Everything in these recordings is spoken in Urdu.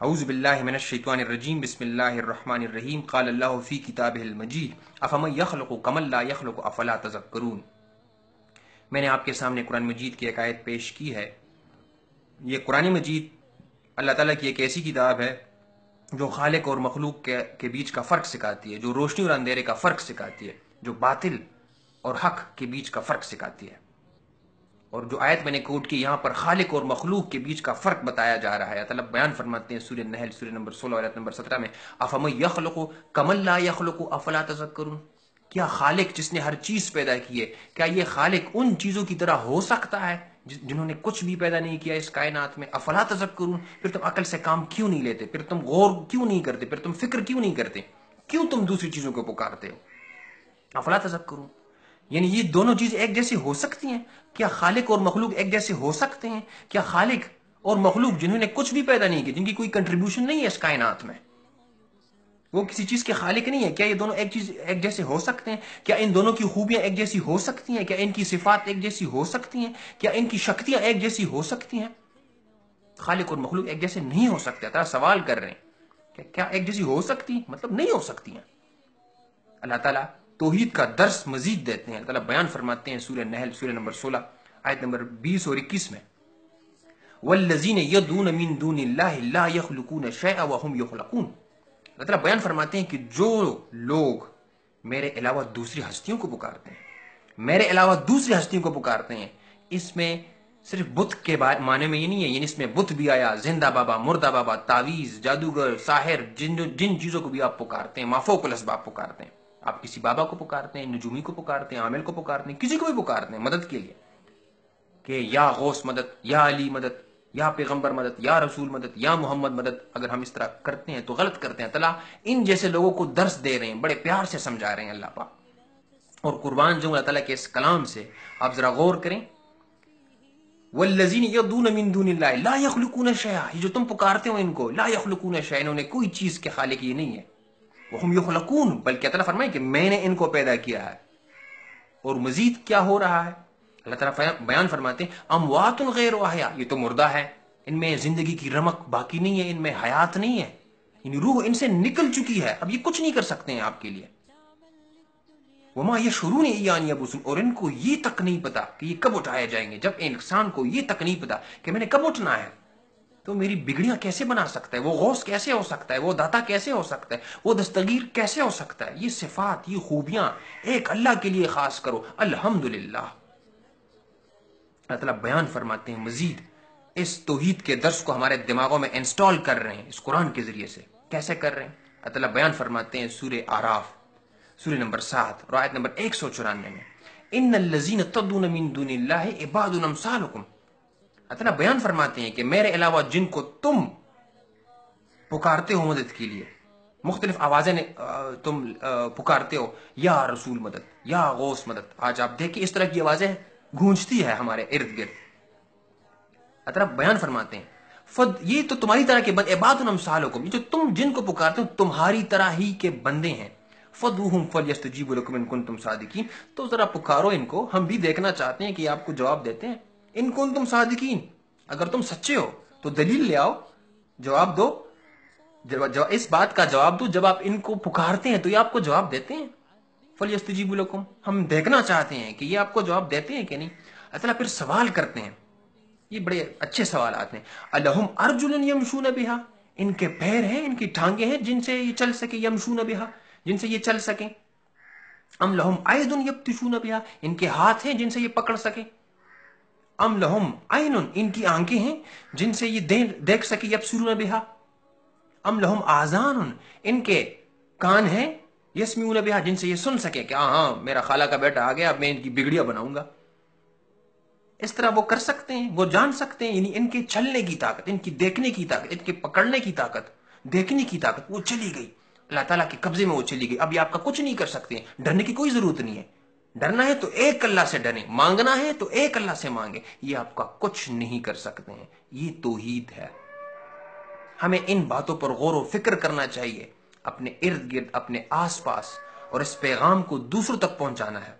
اعوذ باللہ من الشیطان الرجیم بسم اللہ الرحمن الرحیم قال اللہ فی کتابہ المجید افمن یخلق کمن لا یخلق افلا تذکرون۔ میں نے آپ کے سامنے قرآن مجید کی ایک آیت پیش کی ہے۔ یہ قرآن مجید اللہ تعالیٰ کی ایک ایسی کتاب ہے جو خالق اور مخلوق کے بیچ کا فرق سکھاتی ہے، جو روشنی اور اندھیرے کا فرق سکھاتی ہے، جو باطل اور حق کے بیچ کا فرق سکھاتی ہے۔ اور جو آیت میں نے کوٹ کی، یہاں پر خالق اور مخلوق کے بیچ کا فرق بتایا جا رہا ہے۔ اللہ بیان فرماتے ہیں سورہ نحل سورہ نمبر 16 اور آیت نمبر 17 میں، افمن یخلق کمن لا یخلق افلا تذکرون۔ کیا خالق جس نے ہر چیز پیدا کی ہے، کیا یہ خالق ان چیزوں کی طرح ہو سکتا ہے جنہوں نے کچھ بھی پیدا نہیں کیا اس کائنات میں؟ افلا تذکرون، پھر تم عقل سے کام کیوں نہیں لیتے؟ پھر تم غور کیوں نہیں کرتے؟ پھر تم فکر کیوں نہیں کرتے؟ کیوں تم دوسری چیزوں کو پکارتے ہو؟ افلا تذکرون، یعنی یہ دونوں چیزیں ایک جیسی ہو سکتی ہیں؟ کیا خالق اور مخلوق ایک جیسے ہو سکتے ہیں؟ کیا خالق اور مخلوق جنہوں نے کچھ بھی پیدا نہیں کیا، جن کی کوئی کنٹریبیوشن نہیں ہے اس کائنات میں، وہ کسی چیز کے خالق نہیں ہے، کیا یہ دونوں ایک جیسے ہو سکتے ہیں؟ کیا ان دونوں کی خوبیاں ایک جیسی ہو سکتی ہیں؟ کیا ان کی صفات ایک جیسی ہو سکتی ہیں؟ کیا ان کی شکتیاں ایک جیسی ہو سکتی ہیں؟ خالق اور مخلوق ایک جیسے نہیں ہو سکتے۔ تعالیٰ سوال کر رہے ہیں کہ کیا ایک جیسی ہو سکتی ہیں؟ مطلب نہیں ہو سکتی ہیں۔ اللہ تعالیٰ توحید کا درس مزید دیتے ہیں۔ اللہ تعالیٰ بیان فرماتے ہیں سورہ نحل سورہ نمبر 16 آیت نمبر 20 اور 21 میں، والذین یدعون من دون اللہ لا یخلقون شیئا وهم یخلقون۔ اللہ تعالیٰ بیان فرماتے ہیں کہ جو لوگ میرے علاوہ دوسری ہستیوں کو پکارتے ہیں، میرے علاوہ دوسری ہستیوں کو پکارتے ہیں، اس میں صرف بت کے معنی میں یہ نہیں ہے، یعنی اس میں بت بھی آیا، زندہ بابا، مردہ بابا، تعویذ، جادوگر، ساحر، جن چیزوں کو بھی آپ پکارتے ہیں، مافوق الاسباب پکارتے ہیں۔ آپ کسی بابا کو پکارتے ہیں، نجومی کو پکارتے ہیں، عامل کو پکارتے ہیں، کسی کو بھی پکارتے ہیں مدد کے لیے کہ یا غوث مدد، یا علی مدد، یا پیغمبر مدد، یا رسول مدد، یا محمد مدد۔ اگر ہم اس طرح کرتے ہیں تو غلط کرتے ہیں۔ اللہ ان جیسے لوگوں کو درس دے رہے ہیں، بڑے پیار سے سمجھا رہے ہیں اللہ پاک۔ اور قربان جو اللہ تعالیٰ کے اس کلام سے آپ ذرا غور کریں، والذین یدعون من دون اللہ لا یخلقون شیئا، یہ جو تم پکارتے ہو ان کو، لا یخلقون شیئا، انہوں نے کوئی چیز کے خالق یہ نہیں ہے، وہم یخلقون، بلکہ اللہ فرمائے کہ میں نے ان کو پیدا کیا ہے۔ اور مزید کیا ہو رہا ہے؟ اللہ تعالیٰ بیان فرماتے ہیں اموات غیر احیاء، یہ تو مردہ ہے، ان میں زندگی کی رمق باقی نہیں ہے، ان میں حیات نہیں ہے، یعنی روح ان سے نکل چکی ہے، اب یہ کچھ نہیں کر سکتے ہیں آپ کے لیے۔ وما یشعرون ایان یبعثون، اور ان کو یہ تک نہیں پتا کہ یہ کب اٹھائے جائیں گے۔ جب انسان کو یہ تک نہیں پتا کہ میں نے کب اٹھنا ہے، تو میری بگڑیاں کیسے بنا سکتا ہے؟ وہ غوث کیسے ہو سکتا ہے؟ وہ داتا کیسے ہو سکتا ہے؟ وہ دستگیر کیسے ہو سکتا ہے؟ یہ صفات، یہ خوبیاں ایک اللہ کے لیے خاص کرو، الحمدللہ۔ اللہ تعالیٰ بیان فرماتے ہیں مزید، اس توحید کے درس کو ہمارے دماغوں میں انسٹال کر رہے ہیں اس قرآن کے ذریعے سے۔ کیسے کر رہے ہیں؟ اللہ تعالیٰ بیان فرماتے ہیں سورہ اعراف سورہ نمبر 7 اور آیت نمبر 194 میں، ان الذین تدعون من دون اللہ عباد امثالکم۔ اللہ تعالیٰ بیان فرماتے ہیں کہ میرے علاوہ جن کو تم پکارتے ہو مدد کے لیے، مختلف آوازیں تم پکارتے ہو، یا رسول مدد، یا غوث مدد، آج آپ دیکھیں اس طرح کی آوازیں گونجتی ہے ہمارے ارد گرد۔ اللہ تعالیٰ بیان فرماتے ہیں یہ تو تمہاری طرح کے عباد امثالکم، یہ جو تم جن کو پکارتے ہو تمہاری طرح ہی کے بندے ہیں، فدعوہم فلیستجیبوا لکم ان کنتم صادقین، تو ذرا پکارو ان کو، ہم بھی دیکھنا چاہتے ہیں کہ آپ کو جواب دیتے ہیں۔ ان کنتم صادقین، اگر تم سچے ہو تو دلیل لے آؤ، جواب دو، اس بات کا جواب دو، جب آپ ان کو پکارتے ہیں تو یہ آپ کو جواب دیتے ہیں۔ فلیستجیبوا لکم، ہم دیکھنا چاہتے ہیں کہ یہ آپ کو جواب دیتے ہیں کہ نہیں۔ اللہ تعالیٰ پھر سوال کرتے ہیں، یہ بڑے اچھے سوالات ہیں، الہم ارجل یمشون بہا، ان کے پیر ہیں، ان کی ٹانگیں ہیں جن سے یہ چل سکے، یمشون بہا، جن سے یہ چل سکیں، ام لہم اید یبطشون بہا، ان کے ہاتھ ہیں جن سے یہ پکڑ سکیں، ام لہم عین، ان کی آنکھیں ہیں جن سے یہ دیکھ سکے، یبصرون بہا، ام لہم آذان، ان کے کان ہیں، یسمعون بہا، جن سے یہ سن سکے کہ ہاں میرا خالہ کا بیٹا آ گیا، اب میں ان کی بگڑیاں بناؤں گا۔ اس طرح وہ کر سکتے ہیں، وہ جان سکتے ہیں، یعنی ان کے چلنے کی طاقت، ان کی دیکھنے کی طاقت، ان کے پکڑنے کی طاقت، دیکھنے کی طاقت وہ چلی گئی، اللہ تعالیٰ کے قبضے میں وہ چلی گئی۔ اب یہ آپ کا کچھ نہیں کر سکتے ہیں، ڈرنے کی کوئی ضرورت نہیں ہے۔ ڈرنا ہے تو ایک اللہ سے ڈریں، مانگنا ہے تو ایک اللہ سے مانگیں، یہ آپ کا کچھ نہیں کر سکتے ہیں۔ یہ توحید ہے۔ ہمیں ان باتوں پر غور و فکر کرنا چاہیے، اپنے ارد گرد، اپنے آس پاس، اور اس پیغام کو دوسروں تک پہنچانا ہے۔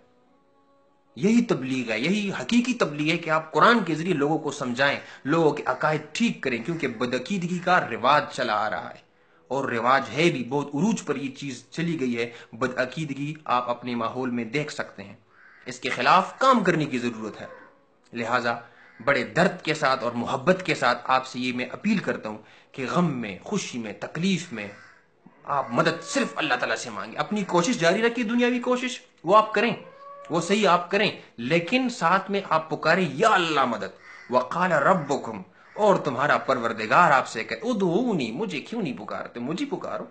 یہی تبلیغ ہے، یہی حقیقی تبلیغ ہے کہ آپ قرآن کے ذریعے لوگوں کو سمجھائیں، لوگوں کے عقائد ٹھیک کریں، کیونکہ بدعقیدگی کا رواج چلا آ رہا ہے، اور رواج ہے بھی، بہت عروج پر یہ چیز چلی گئی ہے۔ بدعقیدگی آپ اپنے ماحول میں دیکھ سکتے ہیں، اس کے خلاف کام کرنے کی ضرورت ہے۔ لہٰذا بڑے درد کے ساتھ اور محبت کے ساتھ آپ سے یہ میں اپیل کرتا ہوں کہ غم میں، خوشی میں، تکلیف میں آپ مدد صرف اللہ تعالیٰ سے مانگیں۔ اپنی کوشش جاری رکھیے، دنیاوی کوشش وہ آپ کریں، وہ صحیح آپ کریں، لیکن ساتھ میں آپ پکاریں یا اللہ مدد، وقال ربکم، اور تمہارا پروردگار آپ سے کہے ادعونی، مجھے کیوں نہیں پکارتے، مجھے پکارو،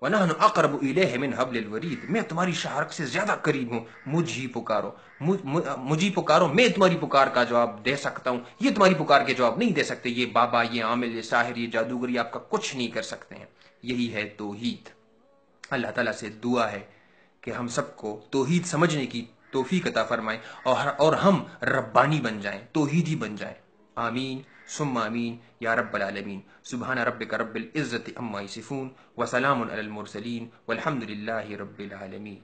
وَنَحْنُ أَقْرَبُ إِلَيْهِ مِنْ حَبْلِ الْوَرِيدِ، میں تمہاری شاخ سے زیادہ قریب ہوں، مجھے پکارو، مجھے پکارو، میں تمہاری پکار کا جواب دے سکتا ہوں، یہ تمہاری پکار کے جواب نہیں دے سکتے، یہ بابا، یہ عامل، یہ ساحر، یہ جادوگر، یہ آپ کا کچھ نہیں کر سکتے ہیں۔ یہی ہے توحید۔ اللہ تعالیٰ سے دعا ہے کہ ہم سب کو توحید سمجھنے کی توفیق عطا فرمائیں، اور ہم ربانی بن جائیں، توحیدی بن جائیں۔ آمین ثم آمین یا رب العالمین۔ سبحان ربک رب العزت عما یصفون وسلام علی المرسلین والحمد للہ رب العالمین۔